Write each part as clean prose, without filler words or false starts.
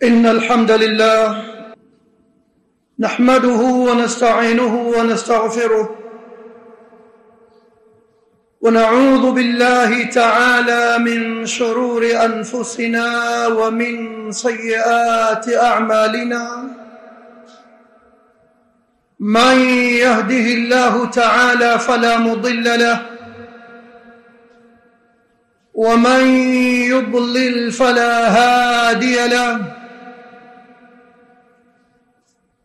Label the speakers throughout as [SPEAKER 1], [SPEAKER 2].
[SPEAKER 1] إن الحمد لله نحمده ونستعينه ونستغفره ونعوذ بالله تعالى من شرور أنفسنا ومن سيئات أعمالنا. من يهده الله تعالى فلا مضل له ومن يضلل فلا هادي له،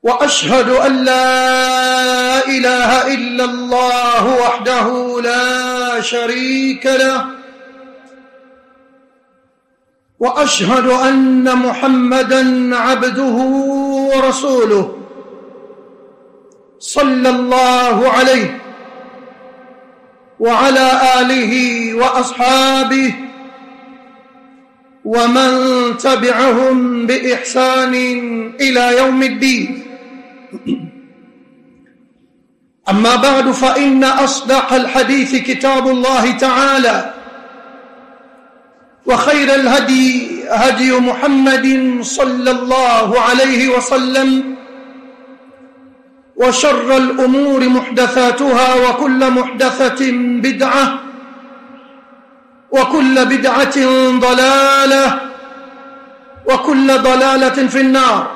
[SPEAKER 1] وأشهد أن لا إله إلا الله وحده لا شريك له، وأشهد أن محمدًا عبده ورسوله صلى الله عليه وعلى آله وأصحابه ومن تبعهم بإحسان إلى يوم الدين. أما بعد، فإن أصدق الحديث كتاب الله تعالى، وخير الهدي هدي محمد صلى الله عليه وسلم، وشر الأمور محدثاتها، وكل محدثة بدعة، وكل بدعة ضلالة، وكل ضلالة في النار.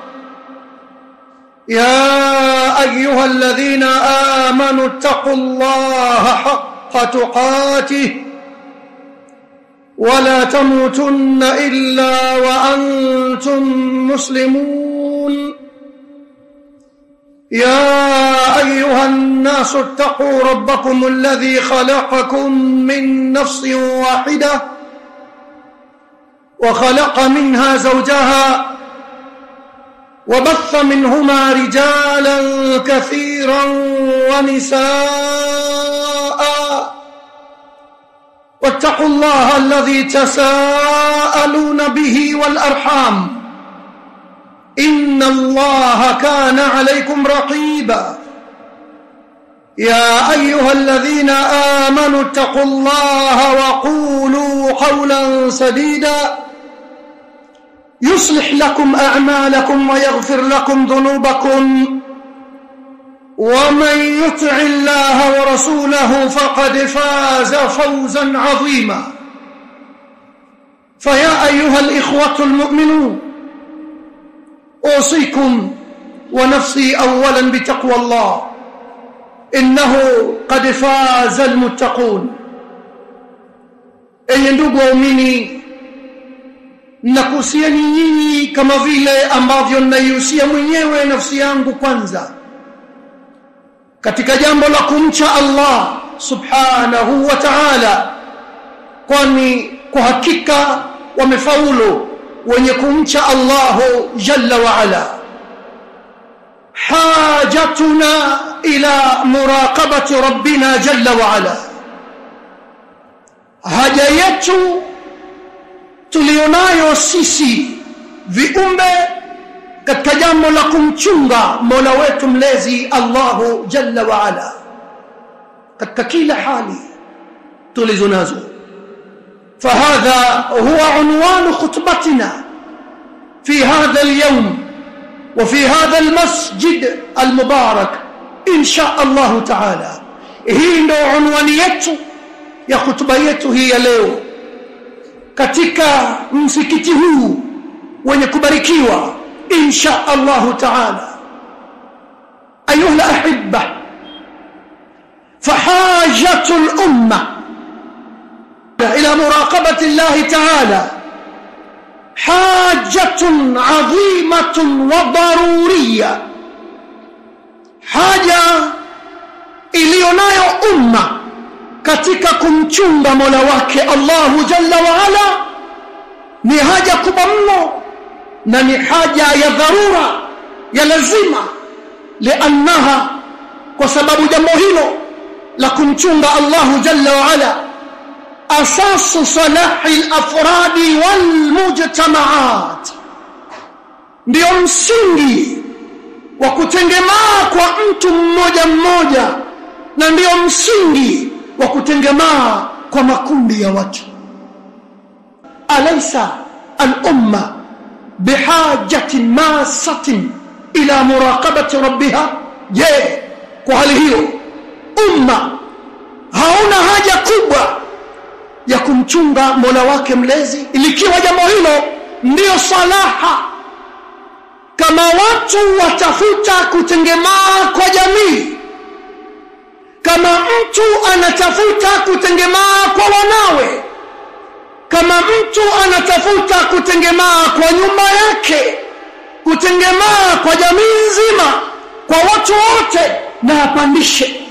[SPEAKER 1] يا أيها الذين آمنوا اتقوا الله حق تقاته ولا تموتن إلا وأنتم مسلمون. يا أيها الناس اتقوا ربكم الذي خلقكم من نفس واحدة وخلق منها زوجها وبث منهما رجالا كثيرا ونساء، واتقوا الله الذي تساءلون به والأرحام، إن الله كان عليكم رقيبا. يا أيها الذين آمنوا اتقوا الله وقولوا قولا سديدا يصلح لكم أعمالكم ويغفر لكم ذنوبكم، ومن يطع الله ورسوله فقد فاز فوزا عظيما. فيا أيها الإخوة المؤمنون، أوصيكم ونفسي أولا بتقوى الله، إنه قد فاز المتقون. Enyi ndugu waumini, nakuhusieni nyinyi kama vile ambavyo naihusia mwenyewe nafsi yangu kwanza katika jambo la kumcha Allah subhanahu wa ta'ala, kwani kwa hakika wamefaulu wenye kumcha Allahu jalla wa ala. Hajatuna ila muraqabati rabbina jalla wa ala, haja yetu tulionayo sisi viumbe katika jambo la kumchunga Mola wetu mlezi Allahu jalla wa ala katika kila hali tulizonazo. فهذا هو عنوان خطبتنا في هذا اليوم وفي هذا المسجد المبارك إن شاء الله تعالى. hii ndio unwani yetu ya khutba yetu hii ya leo katika msikiti huu wenye kubarikiwa insha Allah ta'ala. أيها الأحبة، فحاجة الأمة إلى مراقبة الله تعالى حاجة عظيمة وضرورية، حاجة iliyonayo umma katika kumchunga Mola wake Allahu jalla wa ala ni haja kubwa mno, na ni haja ya dharura, ya lazima. Liannaha, kwa sababu jambo hilo la kumchunga Allahu jalla wa ala asasu salahi al-afradi wal mujtamaat, ndio msingi wa kutengemaa kwa mtu mmoja mmoja, na ndio msingi wa kutengemaa kwa makundi ya watu. أليس الأمة bihajatin masatin ila muraqabati rabbiha. Je, kwa hali hiyo umma hauna haja kubwa ya kumchunga Mola wake mlezi, ilikiwa jambo hilo ndio salaha? Kama watu watafuta kutengemaa kwa jamii, kama mtu anatafuta kutengemaa kwa wanawe, kama mtu anatafuta kutengemaa kwa nyumba yake, kutengemaa kwa jamii nzima, kwa watu wote, na apandishe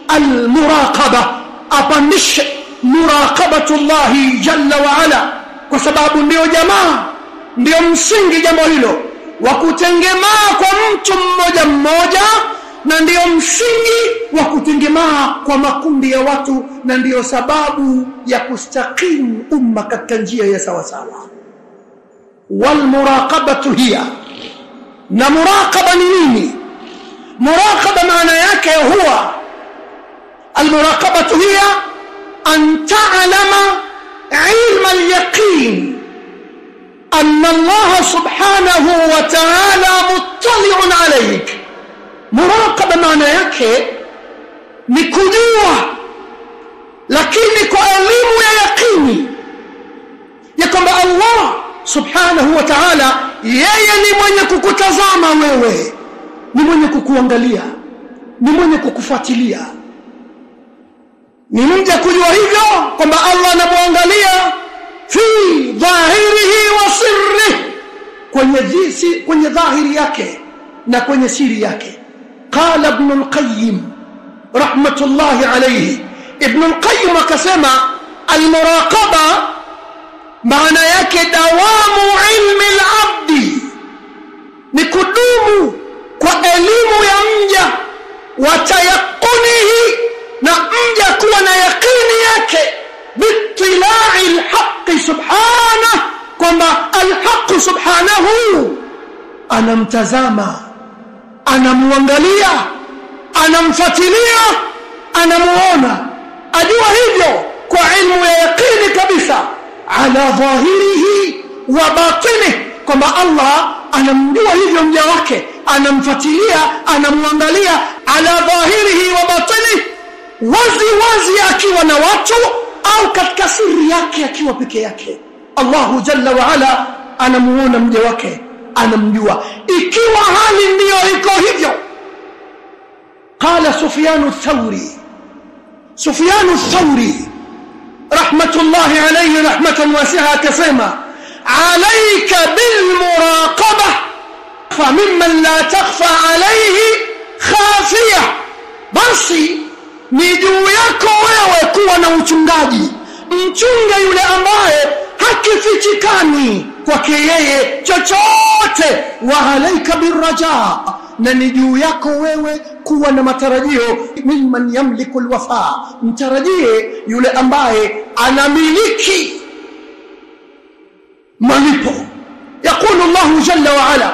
[SPEAKER 1] almuraqaba, apandishe muraqabatullahi jalla wa ala, kwa sababu ndio jamaa, ndio msingi jambo hilo wa kutengemaa kwa mtu mmoja mmoja, na ndio msingi wa kutengemaa kwa makundi ya watu, na ndio sababu ya kustakimu umma katika njia ya sawa sawa. Wal muraqabatu hiya, na muraqaba ni nini? Muraqaba maana yake huwa almuraqabatu hiya an ta'lama ilma al-yaqin anna Allah subhanahu wa ta'ala muttali'un alayk. Muraqaba maana yake ni kujua, lakini kwa elimu ya yaqini, ya kwamba Allah subhanahu wa ta'ala yeye ni mwenye kukutazama wewe, ni mwenye kukuangalia, ni mwenye kukufuatilia. Ni mja kujua hivyo kwamba Allah anamuangalia fi dhahirihi wa sirrihi, kwenye dhahiri yake na kwenye siri yake. Qala Ibn al-Qayyim rahmatullahi alayhi, Ibn al-Qayyim akasema al-muraqaba maana yake dawamu ilmi al-abdi, ni kudumu kwa elimu ya mja, wa tayaqunihi, na mja kuwa na yaqini yake, bitilai al-haqq subhanahu, kwamba al-haqq subhanahu anamtazama, anamuangalia, anamfuatilia, anamuona, ajua hivyo kwa ilmu ya yaqini kabisa, ala dhahirihi wa batinihi, kwamba Allah anamjua hivyo mja wake, anamfuatilia, anamuangalia, ala dhahirihi wa batinihi, wazi wazi akiwa na watu, au katika siri yake akiwa peke yake. Allahu jalla wa ala anamuona mja wake, anamjua. Ikiwa hali ndiyo iko hivyo, qala Sufyan ath-Thawri rahmatullahi alayhi rahmatan wasi'a, akasema alayka bil muraqaba fa mimman la takhfa alayhi khafiya. Basi ni juu yako wewe kuwa na uchungaji, mchunge yule ambaye hakifichikani kwake yeye chochote. Wa alayka birraja, na ni juu yako wewe kuwa na matarajio, mimman yamliku alwafa, mtarajie yule ambaye anamiliki malipo. Yakulu Allahu jalla wa ala,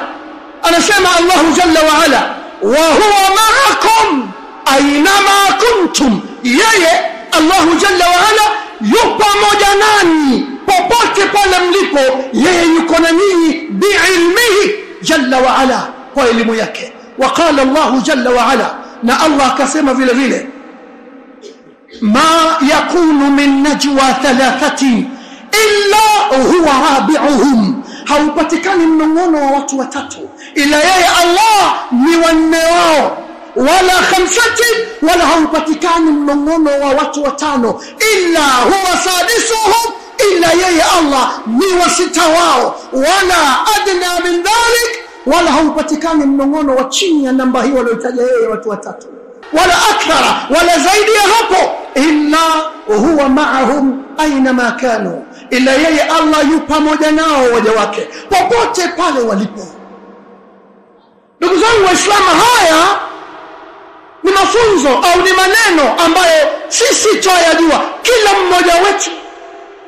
[SPEAKER 1] anasema Allahu jalla wa ala, wa huwa ma'akum aynama kuntum, yeye Allahu jalla wa ala yupo pamoja nanyi popote pale mlipo, yeye yuko na nyinyi biilmihi jalla wa ala, kwa elimu yake. Waqala Allahu jalla wa ala, na Allah akasema vile vile, ma yakunu min najwa thalathatin illa huwa rabi'uhum, haupatikani mnongono wa watu watatu ila yeye Allah ni wanne wao, wala khamsati, wala haupatikani mnongono wa watu watano illa huwa sadisuhum, illa yeye Allah ni wasita wao, wala adna min dhalik, wala haupatikani mnongono wa chini ya namba hiyo aliyotaja yeye watu watatu, wala akthara, wala zaidi ya hapo, illa huwa ma'ahum aina ma kanu, illa yeye Allah yu pamoja nao waja wake popote pale walipo. Ndugu zangu Waislamu, haya ni mafunzo au ni maneno ambayo sisi tunayajua, kila mmoja wetu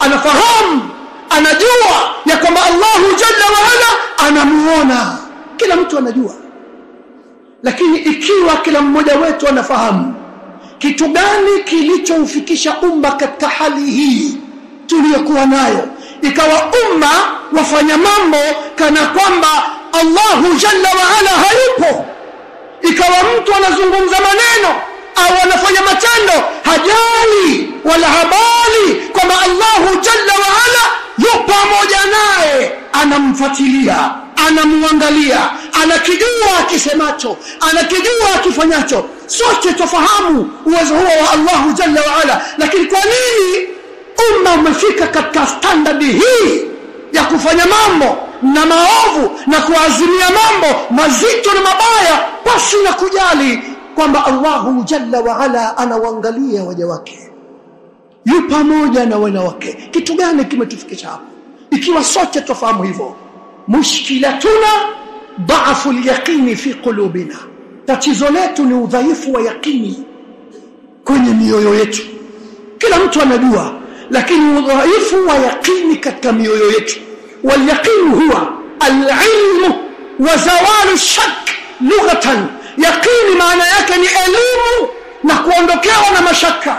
[SPEAKER 1] anafahamu, anajua ya kwamba Allahu jalla wa ala anamuona, kila mtu anajua. Lakini ikiwa kila mmoja wetu anafahamu, kitu gani kilichoufikisha umma katika hali hii tuliyokuwa nayo ikawa umma wafanya mambo kana kwamba Allahu jalla wa ala hayupo, ikawa mtu anazungumza maneno au anafanya matendo hajali wala habari kwamba Allahu jalla wa ala yupo pamoja naye, anamfuatilia, anamwangalia, anakijua akisemacho, anakijua akifanyacho. Sote tufahamu uwezo huo wa Allahu jalla wa ala, lakini kwa nini umma umefika katika standard hii ya kufanya mambo na maovu na kuazimia mambo mazito na mabaya basi na kujali kwamba Allahu jalla wa ala anawaangalia waja wake, yu pamoja na wana wake? Kitu gani kimetufikisha hapo? Ikiwa sote tufahamu hivyo, mushkilatuna dhaafu al-yaqini fi qulubina, tatizo letu ni udhaifu wa yaqini kwenye mioyo yetu. Kila mtu anajua, lakini udhaifu wa yaqini katika mioyo yetu. Wal yaqin huwa al-ilm wa zawal ash-shakk lughatan. Yaqini maana yake ni elimu na kuondokewa na mashaka,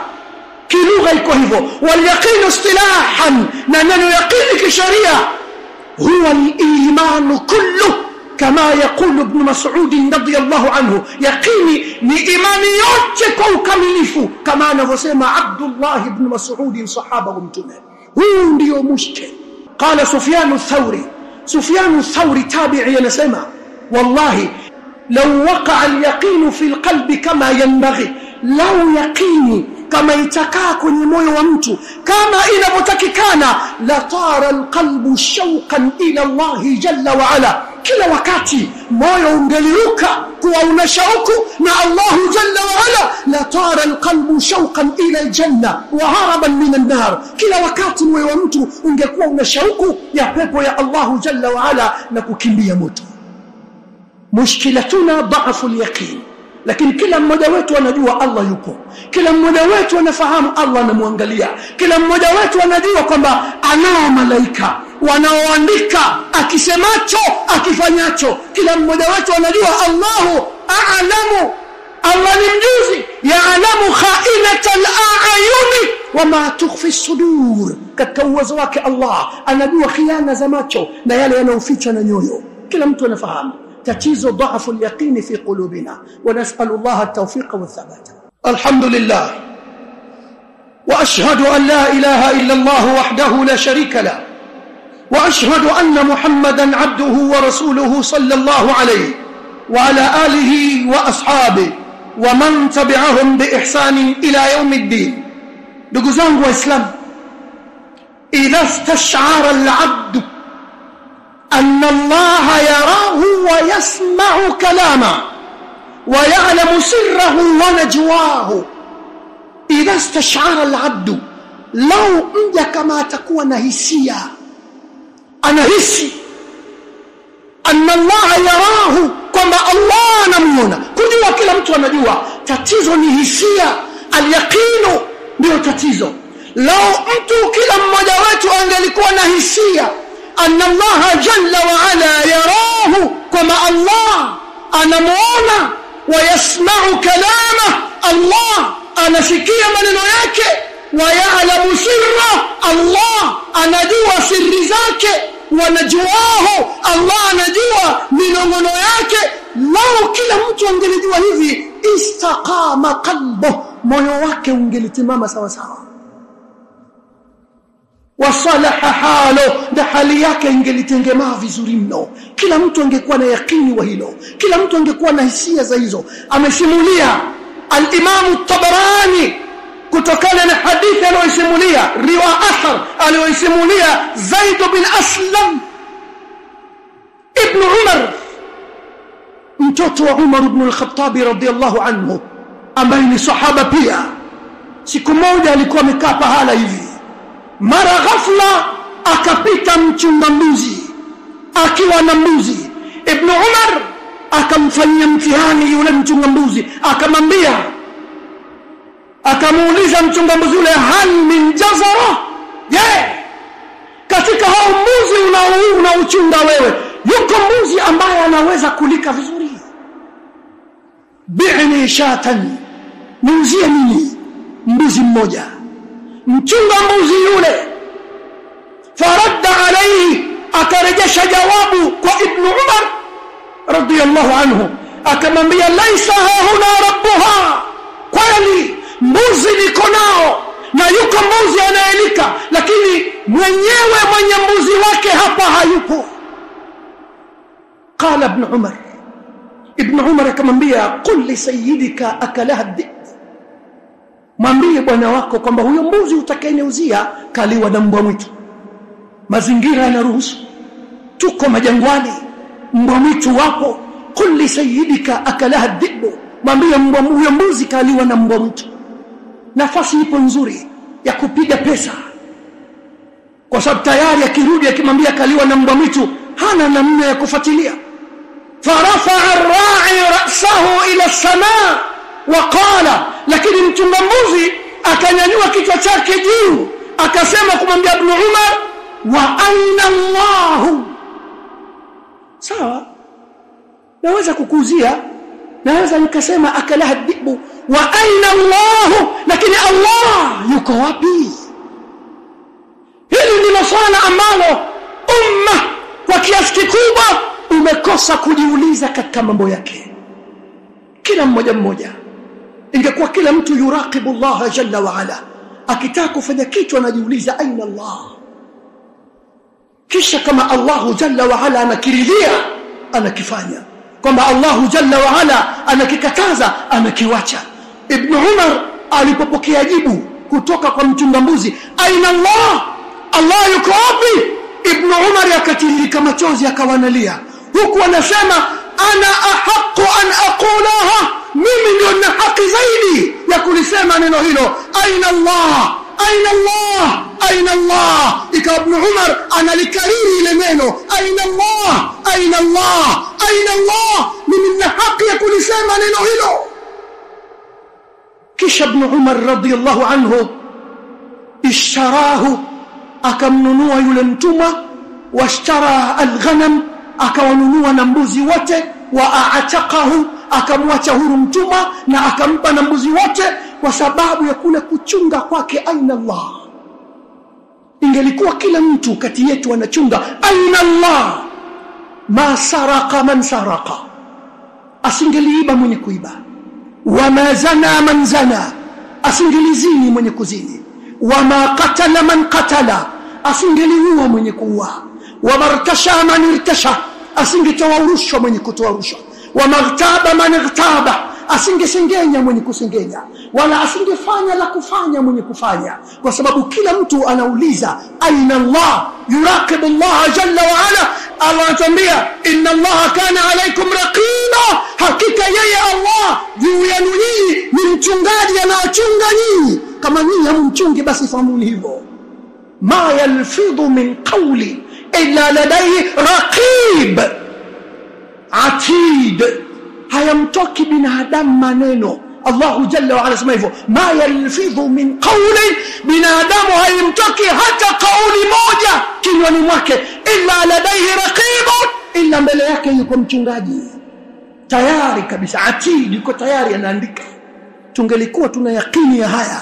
[SPEAKER 1] kilugha iko hivyo. Wal yaqin istilahan, na neno yaqini kisharia huwa al-iman kullu, kama yaqulu ibn Mas'ud radiyallahu anhu, yaqini ni imani yote kwa ukamilifu, kama anavyosema Abdullah ibn Mas'ud sahaba wa mtume. Huu ndio mushkil. Qala Sufyan ath-Thawri tabi'i anasema, wallahi law waqa'a al-yaqin fi al-qalbi kama yanbaghi, law yaqini kama itakaa kwenye moyo wa mtu kama inavyotakikana, la tara al-qalbu shawqan ila Allah jalla wa ala, kila wakati moyo ungeliruka kuwa una shauku na Allah jalla wa ala. La tara al-qalbu shawqan ila al-janna wa haraban min an-nar, kila wakati moyo wa mtu ungekuwa una shauku ya pepo ya Allah jalla wa ala na kukimbia moto. Mushkilatuna dhaafu al-yaqin, lakini kila mmoja wetu anajua Allah yupo, kila mmoja wetu anafahamu Allah anamwangalia, kila mmoja wetu anajua kwamba anao malaika wanaoandika akisemacho akifanyacho. Kila mmoja wetu anajua Allahu a'lamu, Allah ni mjuzi, ya'lamu kha'inatal a'yuni wama tukhfi as-sudur. Katika uwezo wake Allah anajua khiana za macho na yale yanayoficha na nyoyo. Kila mtu anafahamu. tatizo dhaafu al-yaqin fi qulubina, wa nas'alu Allah at-tawfiq wa ath-thabat. Alhamdulillah wa ashhadu an la ilaha illa Allah wahdahu la sharika lahu, wa ashhadu anna Muhammadan abduhu wa rasuluhu sallallahu alayhi wa ala alihi wa ashabihi wa man tabi'ahum bi ihsan ila yawm ad-din. Ndugu zangu waislamu, idha istash'ara al-'abd أن الله يراه ويسمع كلامه ويعلم سره ونجواه. إذا استشعر العبد، لو مجا كما تكون هسيا، أنا هسي أن الله يراه كما الله نمونا. كجوا كلا mtu anajua tatizo ni hisia, al-yaqinu ndio tatizo. Lau mtu kila mmoja wetu angelikuwa na hisia أن الله جل وعلا يراه كما الله أنا مؤمن ويسمع كلامه، الله أنا سكية من نوياك ويعلم سره، الله أنا جوا سر ذاك ونجواه، الله أنا جوا من نوياك. لو كلا mtu angelijua hivi istaqama qalbuhu، moyo wake ungelitimama sawa sawa. Wasalaha halo, na hali yake ingelitengemaa vizuri mno. Kila mtu angekuwa na yakini wa hilo, kila mtu angekuwa na hisia za hizo. Amesimulia al-Imam at-Tabarani kutokana na hadithi aliyosimulia, riwaya athar aliyosimulia Zaid bin Aslam ibn Umar, mtoto wa Umar ibn al-Khattab radiyallahu anhu, ambaye ni sahaba pia. Siku moja alikuwa amekaa pahala hivi, mara ghafla akapita mchunga mbuzi akiwa na mbuzi. Ibn Umar akamfanyia mtihani yule mchunga mbuzi, akamwambia, akamuuliza mchunga mbuzi yule, hal min jazara, je, katika hao mbuzi unaochunga wewe yuko mbuzi ambaye anaweza kulika vizuri? Bi'ni shatan, niuzie mimi mbuzi mmoja. Mchunga mbuzi yule faradda alayhi, akarejesha jawabu kwa Ibn Umar radiyallahu anhu, akamwambia laisa huna rabbuha, kweli mbuzi niko nao na yuko mbuzi anaelika, lakini mwenyewe mwenye mbuzi wake hapa hayupo. Qala Ibn Umar akamwambia qul li sayyidika akalaha dhib, mwambie bwana wako kwamba huyo mbuzi utakayeneuzia kaliwa na mbwa mwitu. Mazingira yanaruhusu, tuko majangwani, mbwa mwitu wapo. Qul li sayyidika akalaha dhib, mwambie huyo mbuzi kaliwa na mbwa mwitu. Nafasi ipo nzuri ya kupiga pesa, kwa sababu tayari akirudi akimwambia kaliwa na mbwa mwitu hana namna ya kufuatilia. Farafa'a ar-ra'i ra'sahu ila as-samaa wa qala, lakini mchunga mbuzi akanyanyua kichwa chake juu akasema kumwambia Ibn Umar, wa aina Allah. Sawa, naweza kukuzia, naweza nikasema akalaha dhibu wa aina Allah, lakini Allah yuko wapi? Hili ndilo swala ambalo umma kwa kiasi kikubwa umekosa kujiuliza katika mambo yake. Kila mmoja ingekuwa kila mtu yuraqibu Allah jalla wa ala, akitaka kufanya kitu anajiuliza aina Allah, kisha kama Allah jalla wa ala anakiridhia anakifanya, kwamba Allah jalla wa ala anakikataza anakiwacha. Ibn Umar alipopokea jibu kutoka kwa mchunga mbuzi aina Allah, Allah yuko wapi, Ibn Umar akatirika machozi akawanalia, huku anasema ana ahqqu an aqulaha, mimi ndio na haki zaidi ya kulisema neno hilo, aina Allah aina Allah aina Allah. Ikawa Ibn Umar analikariri ile neno aina Allah aina Allah aina Allah, mimi na haki ya kulisema neno hilo. Kisha Ibn Umar radiyallahu anhu ishtarahu, akamnunua yule mtumwa, washtara alghanam, akawanunua na mbuzi wote, wa a'taqahu, akamwacha huru mtumwa na akampa na mbuzi wote, kwa sababu ya kule kuchunga kwake aina Allah. Ingelikuwa kila mtu kati yetu anachunga aina Allah, ma saraka man saraka, asingeliiba mwenye kuiba, wama zana man zana, asingelizini mwenye kuzini, wama qatala man qatala, asingeliua mwenye kuua, wama irtasha man irtasha, asingetoa rushwa mwenye kutoa rushwa, wama igtaba man igtaba, asingesengenya mwenye kusengenya, wala asingefanya la kufanya mwenye kufanya, kwa sababu kila mtu anauliza aina Allah, yuraqibu Allah jalla wa ala. Allah anatuambia inna Allah kana alaykum raqiba, hakika yeye Allah juu yenu nyinyi ni mchungaji, anawachunga nyinyi. Kama nyinyi hamchungi basi fahamuni hivyo, ma yalfidhu min qawli illa ladayhi raqib atid, hayamtoki binadamu maneno. Allah jalla wa ala sema hivyo, ma yalfidhu min qawli, binadamu hayamtoki hata kauli moja kinywani mwake illa ladayhi raqibun, illa mbele yake yuko mchungaji tayari kabisa, atid, yuko tayari anaandika. Tungelikuwa tuna yakini ya haya,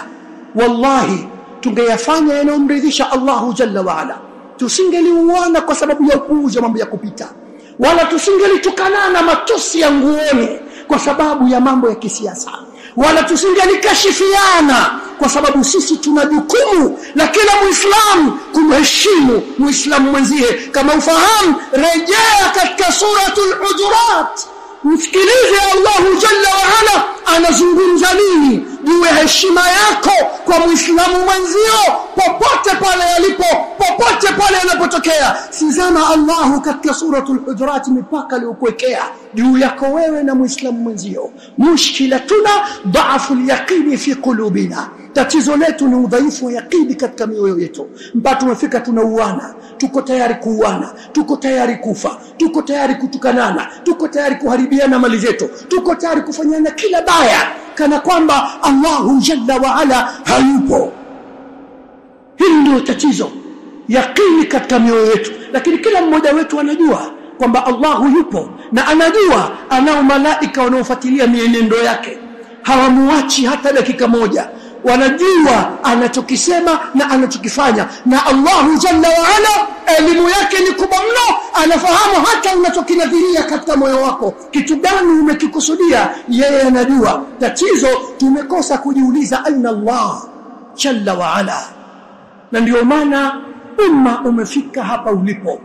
[SPEAKER 1] wallahi tungeyafanya yanayomridhisha Allah jalla wa ala. Tusingeliuana kwa sababu ya upuuzi, mambo ya kupita, wala tusingelitukana matusi ya nguoni kwa sababu ya mambo ya kisiasa, wala tusingelikashifiana kwa sababu sisi tuna jukumu la kila Muislamu kumheshimu Muislamu mwenzie. Kama ufahamu, rejea katika suratul Hujurat, msikilize Allah jalla wa ala anazungumza nini juu ya heshima yako kwa Muislamu mwenzio, popote pale alipo, popote pale anapotokea. Sizama Allah katika suratul Hujurat mipaka aliyokuwekea juu yako wewe na Muislamu mwenzio. Mushkilatuna dha'ful yaqini fi qulubina, tatizo letu ni udhaifu wa yaqini katika mioyo yetu, mpaka tumefika tunauana, tuko tayari kuuana, tuko tayari kufa, tuko tayari kutukanana, tuko tayari kuharibiana mali zetu, tuko tayari kufanyana kila baya kana kwamba Allahu jalla wa ala hayupo. Hili ndio tatizo, yaqini katika mioyo yetu. Lakini kila mmoja wetu anajua kwamba Allahu yupo, na anajua anao malaika wanaofuatilia mienendo yake, hawamuachi hata dakika moja. wanajua anachokisema na anachokifanya, na Allahu jalla wa ala elimu yake ni kubwa mno, anafahamu hata unachokinadhiria katika moyo wako, kitu gani umekikusudia, yeye anajua. Tatizo tumekosa kujiuliza aina Allah jalla wa ala, na ndio maana umma umefika hapa ulipo.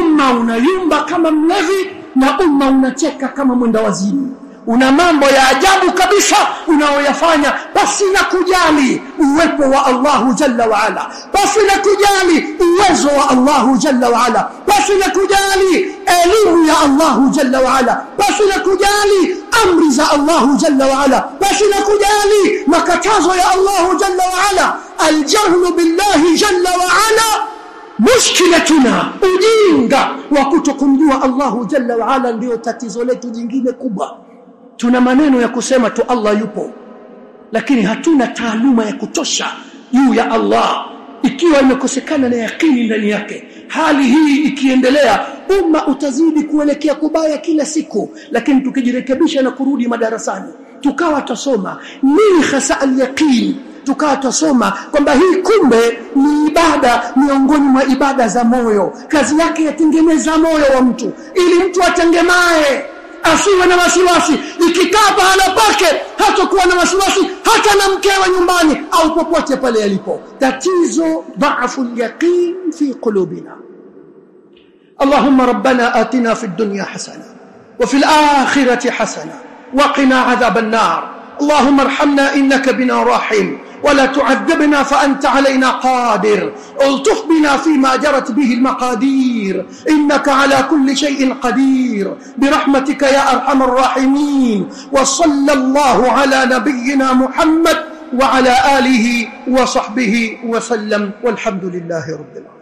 [SPEAKER 1] Umma unayumba kama mlevi, na umma unacheka kama mwenda wazimu. Una mambo ya ajabu kabisa unaoyafanya basi na kujali uwepo wa Allahu jalla wa ala, basi na kujali uwezo wa Allahu jalla wa ala, basi na kujali elimu ya Allahu jalla wa ala, basi na kujali amri za Allahu jalla wa ala, basi na kujali makatazo ya Allahu jalla wa ala. Aljahlu billahi jalla wa ala mushkilatuna, ujinga wa kutokumjua Allahu jalla wa ala ndio tatizo letu jingine kubwa. Tuna maneno ya kusema tu Allah yupo, lakini hatuna taaluma ya kutosha juu ya Allah. Ikiwa imekosekana na yakini ndani yake, hali hii ikiendelea, umma utazidi kuelekea kubaya kila siku. Lakini tukijirekebisha na kurudi madarasani, tukawa tusoma nini hasa al-yaqin, tukawa tusoma kwamba hii kumbe ni ibada miongoni mwa ibada za moyo, kazi yake yatengeneza moyo wa mtu, ili mtu atengemae, asiwe na wasiwasi. Ikikaa pahala pake hatakuwa na wasiwasi hata na mkewe nyumbani au popote pale alipo. Tatizo dhaafu al-yaqin fi qulubina. Allahumma rabbana atina fid dunya hasana wa fil akhirati hasana wa qina adhaban nar. Allahumma arhamna innaka bina rahim ولا تعذبنا فأنت علينا قادر. الطف بنا فيما جرت به المقادير، إنك على كل شيء قدير برحمتك يا أرحم الراحمين. وصلى الله على نبينا محمد وعلى آله وصحبه وسلم، والحمد لله رب العالمين.